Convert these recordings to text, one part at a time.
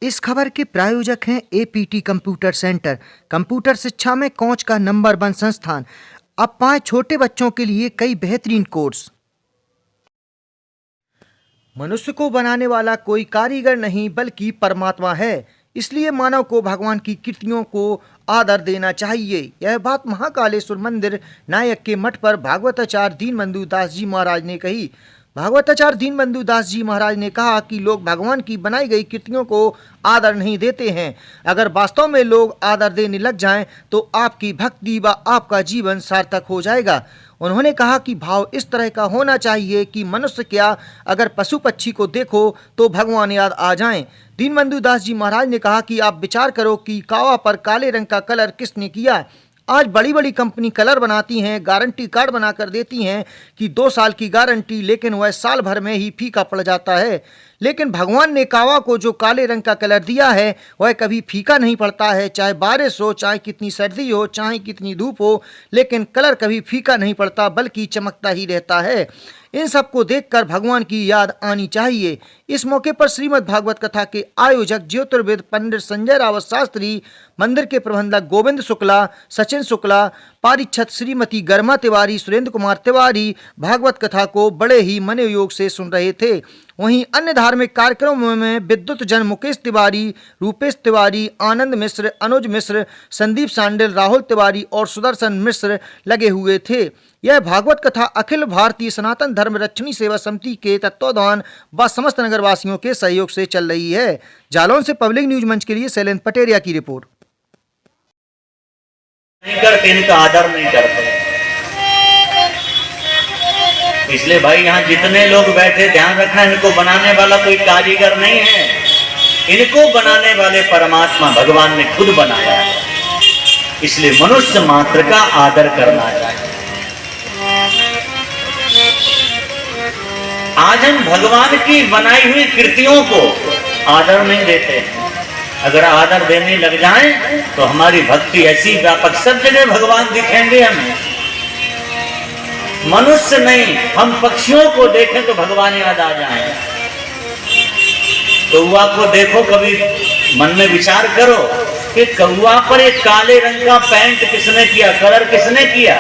इस खबर के प्रायोजक हैं एपीटी कंप्यूटर सेंटर। कंप्यूटर शिक्षा में कोच का नंबर 1 संस्थान। अब पाएं छोटे बच्चों के लिए कई बेहतरीन कोर्स। मनुष्य को बनाने वाला कोई कारीगर नहीं बल्कि परमात्मा है, इसलिए मानव को भगवान की कृतियों को आदर देना चाहिए। यह बात महाकालेश्वर मंदिर नायक के मठ पर भागवताचार्य दीनबंधु दास जी महाराज ने कही। भागवताचार्य दीनबंधु दास जी महाराज ने कहा कि लोग भगवान की बनाई गई कृतियों को आदर नहीं देते हैं। अगर वास्तव में लोग आदर देने लग जाएं तो आपकी भक्ति व आपका जीवन सार्थक हो जाएगा। उन्होंने कहा कि भाव इस तरह का होना चाहिए कि मनुष्य क्या, अगर पशु पक्षी को देखो तो भगवान याद आ जाएं। दीनबंधु दास जी महाराज ने कहा कि आप विचार करो कि कावा पर काले रंग का कलर किसने किया। आज बड़ी बड़ी कंपनी कलर बनाती हैं, गारंटी कार्ड बनाकर देती हैं कि 2 साल की गारंटी, लेकिन वह साल भर में ही फीका पड़ जाता है। लेकिन भगवान ने कावा को जो काले रंग का कलर दिया है वह कभी फीका नहीं पड़ता है। चाहे बारिश हो, चाहे कितनी सर्दी हो, चाहे कितनी धूप हो, लेकिन कलर कभी फीका नहीं पड़ता बल्कि चमकता ही रहता है। इन सब को देखकर भगवान की याद आनी चाहिए। इस मौके पर श्रीमद् भागवत कथा के आयोजक ज्योतिर्विद पंडित संजय रावत शास्त्री, मंदिर के प्रबंधक गोविंद शुक्ला, सचिन शुक्ला, पारिच्छद श्रीमती गर्मा तिवारी, सुरेंद्र कुमार तिवारी भागवत कथा को बड़े ही मनोयोग से सुन रहे थे। वहीं अन्य धार्मिक कार्यक्रमों में विद्युत जन मुकेश तिवारी, रूपेश तिवारी, आनंद मिश्र, अनुज मिश्र, संदीप सांडिल, राहुल तिवारी और सुदर्शन मिश्र लगे हुए थे। यह भागवत कथा अखिल भारतीय सनातन धर्म रक्षणी सेवा समिति के तत्वावधान व समस्त नगरवासियों के सहयोग से चल रही है। जालौन से पब्लिक न्यूज मंच के लिए शैलेंद्र पटेरिया की रिपोर्ट। नहीं करते, इनका आदर नहीं करते। इसलिए भाई यहाँ जितने लोग बैठे ध्यान रखना, इनको बनाने वाला कोई कारीगर नहीं है, इनको बनाने वाले परमात्मा भगवान ने खुद बनाया है। इसलिए मनुष्य मात्र का आदर करना चाहिए। आज हम भगवान की बनाई हुई कृतियों को आदर नहीं देते। अगर आदर देने लग जाएं तो हमारी भक्ति ऐसी व्यापक, सब जगह भगवान दिखेंगे हमें। मनुष्य नहीं, हम पक्षियों को देखें तो भगवान याद आ जाए। कौआ को देखो, कभी मन में विचार करो कि कौआ पर एक काले रंग का पैंट किसने किया, कलर किसने किया।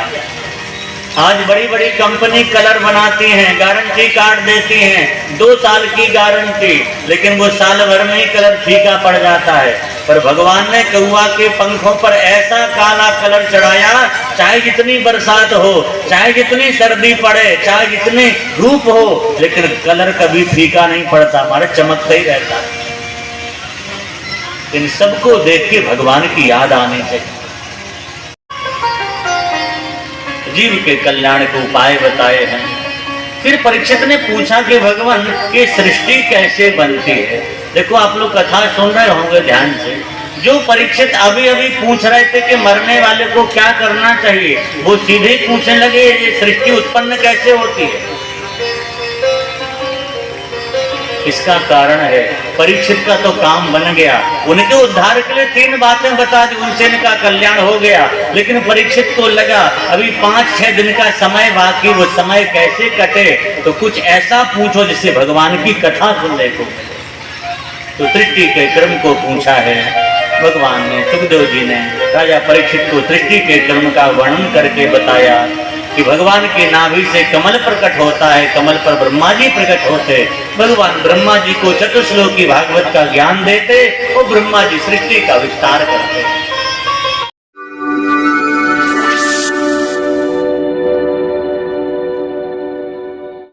आज बड़ी बड़ी कंपनी कलर बनाती हैं, गारंटी कार्ड देती हैं, 2 साल की गारंटी, लेकिन वो साल भर में ही कलर फीका पड़ जाता है। पर भगवान ने कौआ के पंखों पर ऐसा काला कलर चढ़ाया, चाहे जितनी बरसात हो, चाहे जितनी सर्दी पड़े, चाहे जितनी धूप हो, लेकिन कलर कभी फीका नहीं पड़ता, हमारा चमकता ही रहता है। इन सबको देख के भगवान की याद आनी चाहिए। जीव के कल्याण के उपाय बताए हैं। फिर परीक्षित ने पूछा कि भगवान की सृष्टि कैसे बनती है। देखो, आप लोग कथा सुन रहे होंगे ध्यान से। जो परीक्षित अभी अभी पूछ रहे थे कि मरने वाले को क्या करना चाहिए, वो सीधे पूछने लगे ये सृष्टि उत्पन्न कैसे होती है। इसका कारण है परीक्षित का तो काम बन गया, उनके उद्धार के लिए 3 बातें बता दी, उनसे इनका कल्याण हो गया। लेकिन परीक्षित को लगा अभी 5-6 दिन का समय बाकी, वो समय कैसे कटे, तो कुछ ऐसा पूछो जिससे भगवान की कथा सुन ले। तो सृष्टि के क्रम को पूछा है भगवान ने। सुखदेव जी ने राजा परीक्षित को सृष्टि के क्रम का वर्णन करके बताया कि भगवान के नाभि से कमल प्रकट होता है, कमल पर ब्रह्मा जी प्रकट होते। भगवान ब्रह्मा जी को चतुश्लोकी भागवत का ज्ञान देते और ब्रह्मा जी सृष्टि का विस्तार करते।